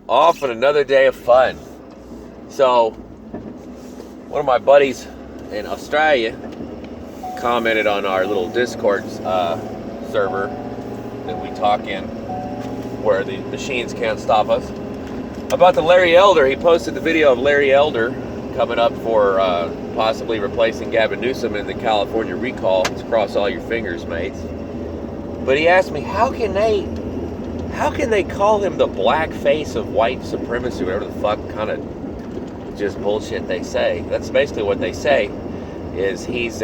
off on another day of fun. So, one of my buddies in Australia commented on our little Discord server that we talk in, where the machines can't stop us, about the Larry Elder. He posted the video of Larry Elder coming up for possibly replacing Gavin Newsom in the California recall. Let's cross all your fingers, mates. But he asked me, how can they call him the black face of white supremacy, whatever the fuck kind of just bullshit they say. That's basically what they say, is he's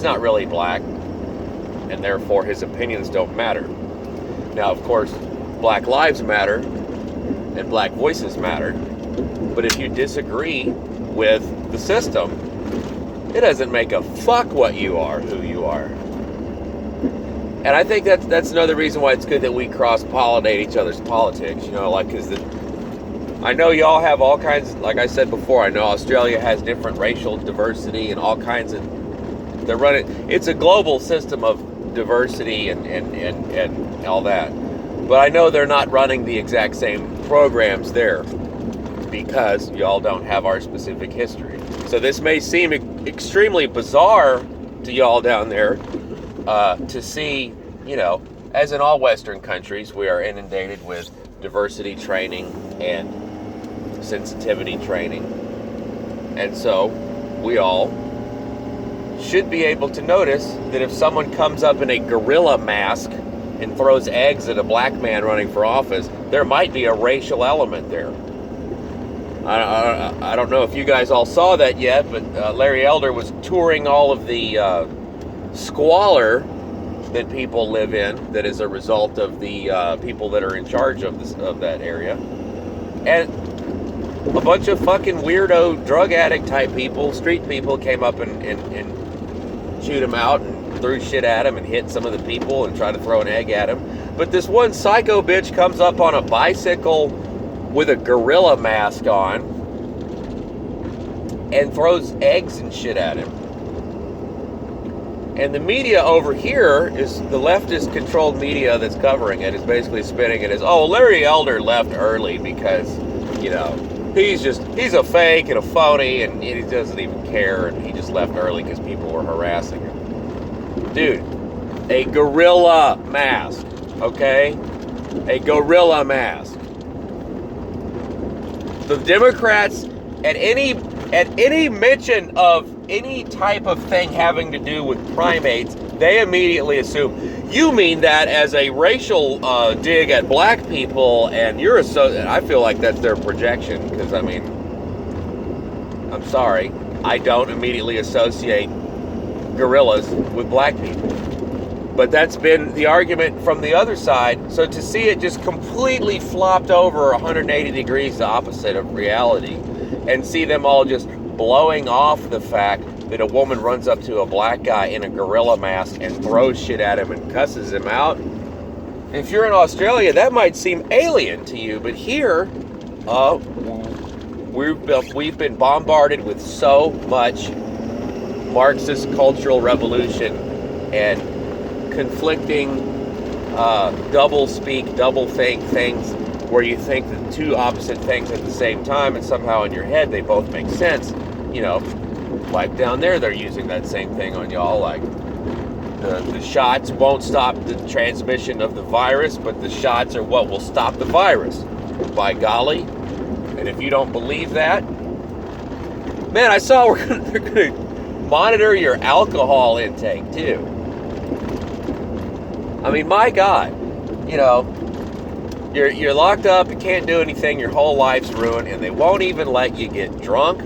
not really black, and therefore his opinions don't matter. Now, of course, black lives matter, and black voices matter, but if you disagree with the system, it doesn't make a fuck what you are, who you are. And I think that's another reason why it's good that we cross-pollinate each other's politics, because I know y'all have all kinds, like I said before, I know Australia has different racial diversity and all kinds of, they're running, it's a global system of diversity and all that. But I know they're not running the exact same programs there because y'all don't have our specific history. So this may seem extremely bizarre to y'all down there to see, as in all Western countries, we are inundated with diversity training and sensitivity training. And so we all should be able to notice that if someone comes up in a gorilla mask and throws eggs at a black man running for office, there might be a racial element there. I don't know if you guys all saw that yet, but Larry Elder was touring all of the squalor that people live in that is a result of the people that are in charge of that area. And a bunch of fucking weirdo drug addict type people, street people, came up and chewed him out and threw shit at him and hit some of the people and tried to throw an egg at him. But this one psycho bitch comes up on a bicycle with a gorilla mask on and throws eggs and shit at him. And the media over here is the leftist controlled media that's covering it is basically spinning it as, oh, Larry Elder left early because, he's a fake and a phony and he doesn't even care and he just left early because people were harassing him. Dude, a gorilla mask, okay? A gorilla mask. The Democrats, at any mention of any type of thing having to do with primates, they immediately assume, you mean that as a racial dig at black people, and I feel like that's their projection, because, I'm sorry, I don't immediately associate gorillas with black people. But that's been the argument from the other side. So to see it just completely flopped over 180 degrees the opposite of reality, and see them all just blowing off the fact that a woman runs up to a black guy in a gorilla mask and throws shit at him and cusses him out. If you're in Australia, that might seem alien to you, but here, we've been bombarded with so much Marxist cultural revolution and conflicting double speak, double think things where you think the two opposite things at the same time, and somehow in your head they both make sense. Like down there, they're using that same thing on y'all, like the shots won't stop the transmission of the virus, but the shots are what will stop the virus. By golly. And if you don't believe that, man, I saw they're gonna monitor your alcohol intake too. My God, you're locked up, you can't do anything, your whole life's ruined, and they won't even let you get drunk.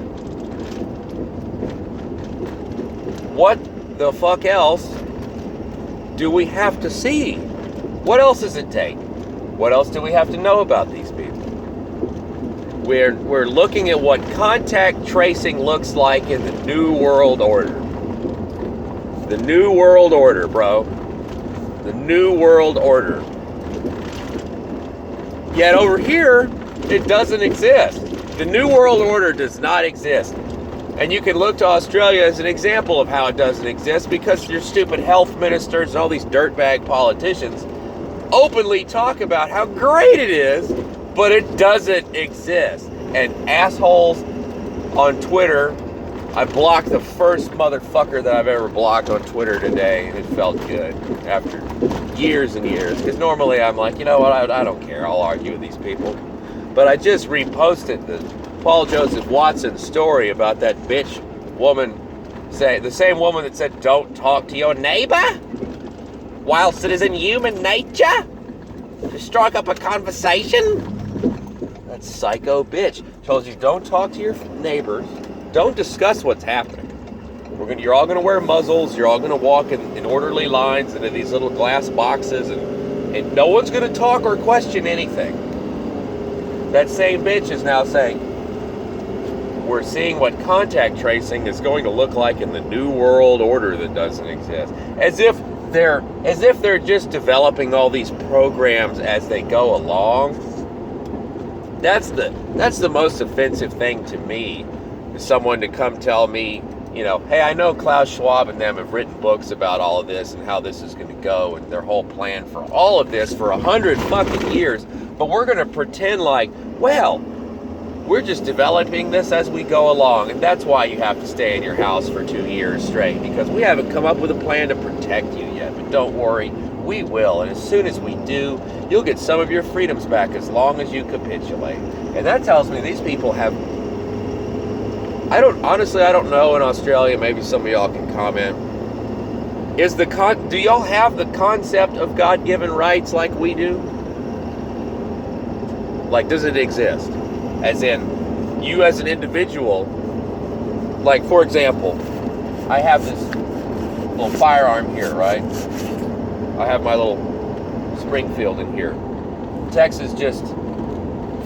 What the fuck else do we have to see? What else does it take? What else do we have to know about these people? We're looking at what contact tracing looks like in the New World Order. The New World Order, bro. The New World Order. Yet over here, it doesn't exist. The New World Order does not exist. And you can look to Australia as an example of how it doesn't exist, because your stupid health ministers and all these dirtbag politicians openly talk about how great it is but it doesn't exist. And assholes on Twitter, I blocked the first motherfucker that I've ever blocked on Twitter today, and it felt good after years and years. Because normally I'm like, you know what, I don't care, I'll argue with these people. But I just reposted the Paul Joseph Watson story about that bitch woman, the same woman that said, don't talk to your neighbor, whilst it is in human nature to strike up a conversation. That psycho bitch tells you don't talk to your neighbors, don't discuss what's happening. You're all going to wear muzzles, you're all going to walk in orderly lines into these little glass boxes, and no one's going to talk or question anything. That same bitch is now saying, we're seeing what contact tracing is going to look like in the new world order that doesn't exist. As if they're just developing all these programs as they go along. That's the most offensive thing to me, is someone to come tell me, you know, hey, I know Klaus Schwab and them have written books about all of this and how this is going to go and their whole plan for all of this for 100 fucking years, but we're going to pretend like, well, we're just developing this as we go along, and that's why you have to stay in your house for 2 years straight, because we haven't come up with a plan to protect you yet. But don't worry, we will, and as soon as we do, you'll get some of your freedoms back as long as you capitulate. And that tells me these people have... I don't know in Australia, maybe some of y'all can comment. Do y'all have the concept of God-given rights like we do? Like, does it exist? As in, you as an individual, like, for example, I have this little firearm here, right? I have my little Springfield in here. Texas just,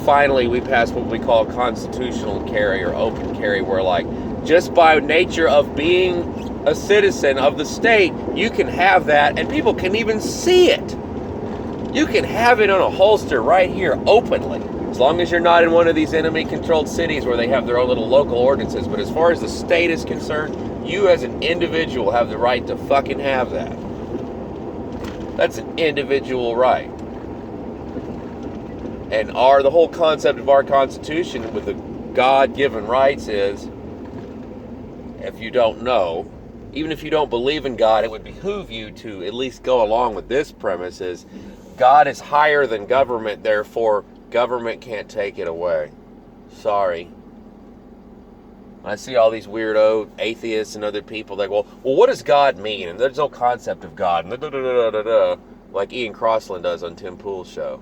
finally, we passed what we call constitutional carry or open carry, where, like, just by nature of being a citizen of the state, you can have that, and people can even see it. You can have it on a holster right here, openly. As long as you're not in one of these enemy-controlled cities where they have their own little local ordinances. But as far as the state is concerned, you as an individual have the right to fucking have that. That's an individual right. And the whole concept of our Constitution with the God-given rights is, if you don't know, even if you don't believe in God, it would behoove you to at least go along with this premise, is God is higher than government, therefore government can't take it away. Sorry. I see all these weirdo atheists and other people like, well, what does God mean? And there's no concept of God. And like Ian Crossland does on Tim Pool's show.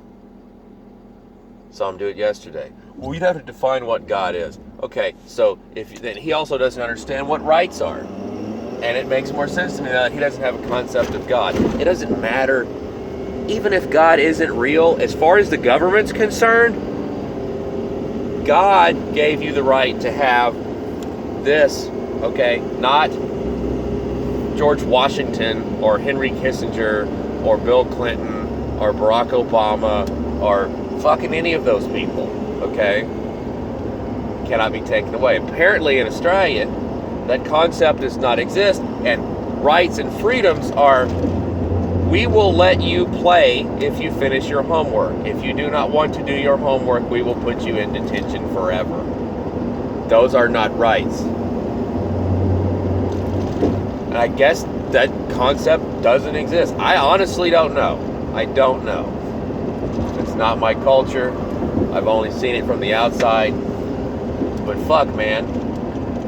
Saw him do it yesterday. Well, you'd have to define what God is. Okay, so then he also doesn't understand what rights are. And it makes more sense to me that he doesn't have a concept of God. It doesn't matter. Even if God isn't real, as far as the government's concerned, God gave you the right to have this, okay? Not George Washington or Henry Kissinger or Bill Clinton or Barack Obama or fucking any of those people, okay? Cannot be taken away. Apparently in Australia, that concept does not exist, and rights and freedoms are, we will let you play if you finish your homework. If you do not want to do your homework, we will put you in detention forever. Those are not rights. And I guess that concept doesn't exist. I honestly don't know. I don't know. It's not my culture. I've only seen it from the outside. But fuck, man.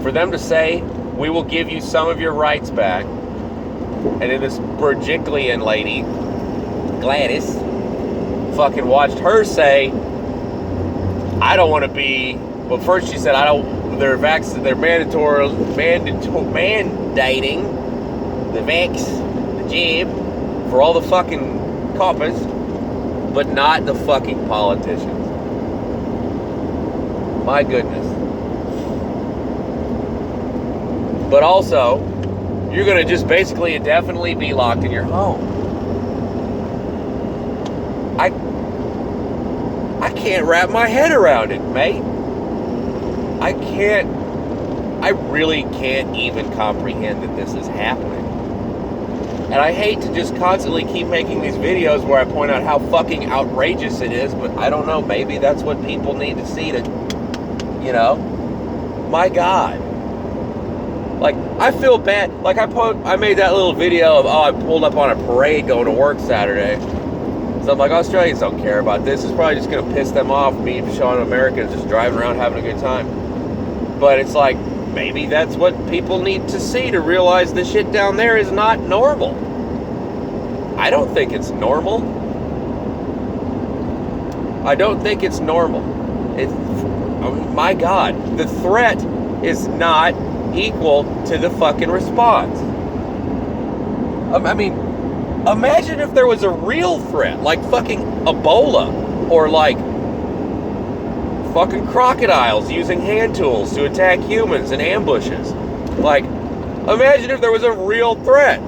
For them to say, we will give you some of your rights back, and then this Berejiklian lady, Gladys, fucking watched her say, I don't want to be, well, first she said, they're mandating the vax, the jab, for all the fucking coppers, but not the fucking politicians. My goodness. But also, you're going to just basically indefinitely be locked in your home. I can't wrap my head around it, mate. I really can't even comprehend that this is happening. And I hate to just constantly keep making these videos where I point out how fucking outrageous it is, but I don't know, maybe that's what people need to see to, you know, my God. Like, I feel bad. Like, I made that little video of, I pulled up on a parade going to work Saturday. So I'm like, Australians don't care about this. It's probably just going to piss them off, me showing Americans just driving around having a good time. But it's like, maybe that's what people need to see to realize the shit down there is not normal. I don't think it's normal. I don't think it's normal. My God, the threat is not equal to the fucking response. I mean, imagine if there was a real threat, like fucking Ebola, or like fucking crocodiles using hand tools to attack humans in ambushes. Like, imagine if there was a real threat.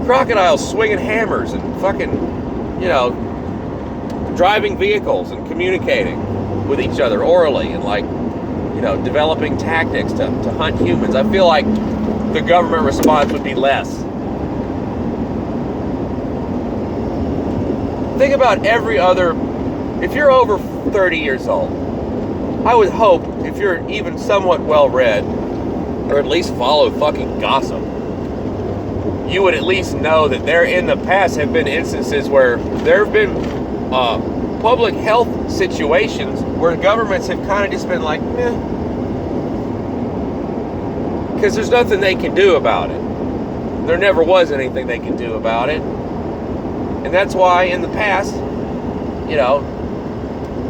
Crocodiles swinging hammers and fucking, you know, driving vehicles and communicating with each other orally and, like, you know, developing tactics to hunt humans. I feel like the government response would be less. Think about every other, if you're over 30 years old, I would hope, if you're even somewhat well-read, or at least follow fucking gossip, you would at least know that there in the past have been instances where there have been public health situations where governments have kind of just been like, meh, because there's nothing they can do about it. There never was anything they can do about it. And that's why in the past, you know,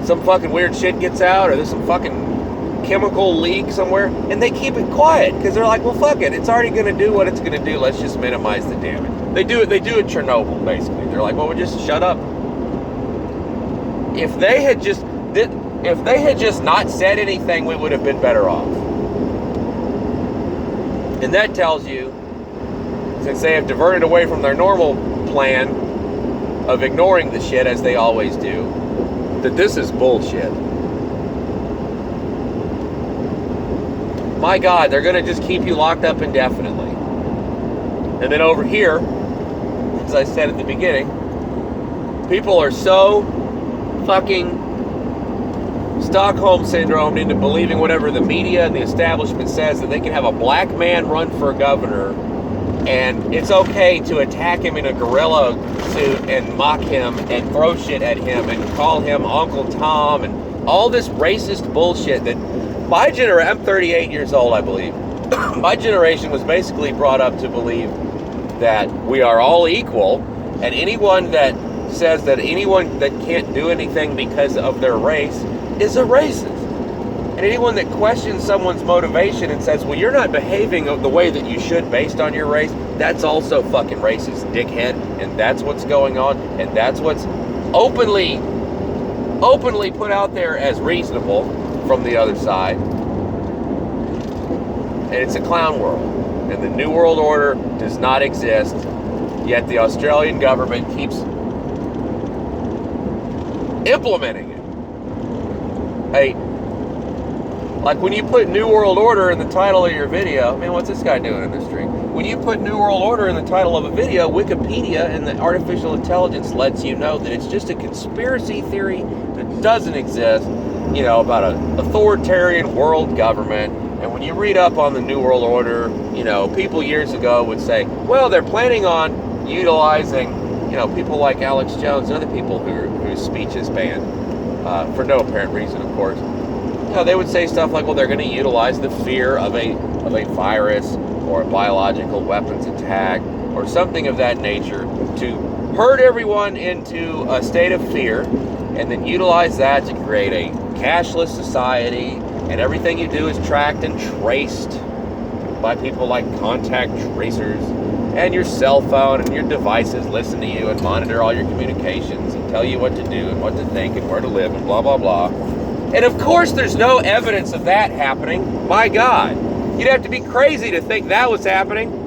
some fucking weird shit gets out, or there's some fucking chemical leak somewhere, and they keep it quiet because they're like, well, fuck it, it's already going to do what it's going to do. Let's just minimize the damage. They do it Chernobyl, basically. They're like, well, we'll just shut up. If they had just not said anything, we would have been better off. And that tells you, since they have diverted away from their normal plan of ignoring the shit as they always do, that this is bullshit. My God, they're going to just keep you locked up indefinitely. And then over here, as I said at the beginning, people are so fucking Stockholm syndrome into believing whatever the media and the establishment says, that they can have a black man run for governor and it's okay to attack him in a gorilla suit and mock him and throw shit at him and call him Uncle Tom and all this racist bullshit that my generation, I'm 38 years old, I believe. My generation was basically brought up to believe that we are all equal, and anyone that says that anyone that can't do anything because of their race is a racist. And anyone that questions someone's motivation and says, well, you're not behaving the way that you should based on your race, that's also fucking racist, dickhead. And that's what's going on, and that's what's openly put out there as reasonable from the other side. And it's a clown world. And the New World Order does not exist, yet the Australian government keeps implementing it. Hey, like when you put New World Order in the title of your video, man, what's this guy doing in the street? When you put New World Order in the title of a video, Wikipedia and the artificial intelligence lets you know that it's just a conspiracy theory that doesn't exist, you know, about an authoritarian world government. And when you read up on the New World Order, you know, people years ago would say, well, they're planning on utilizing, you know, people like Alex Jones and other people whose speech is banned, for no apparent reason, of course. You know, they would say stuff like, well, they're going to utilize the fear of a virus or a biological weapons attack or something of that nature to herd everyone into a state of fear, and then utilize that to create a cashless society, and everything you do is tracked and traced by people like contact tracers, and your cell phone and your devices listen to you and monitor all your communications and tell you what to do and what to think and where to live and blah, blah, blah. And of course there's no evidence of that happening. My God, you'd have to be crazy to think that was happening.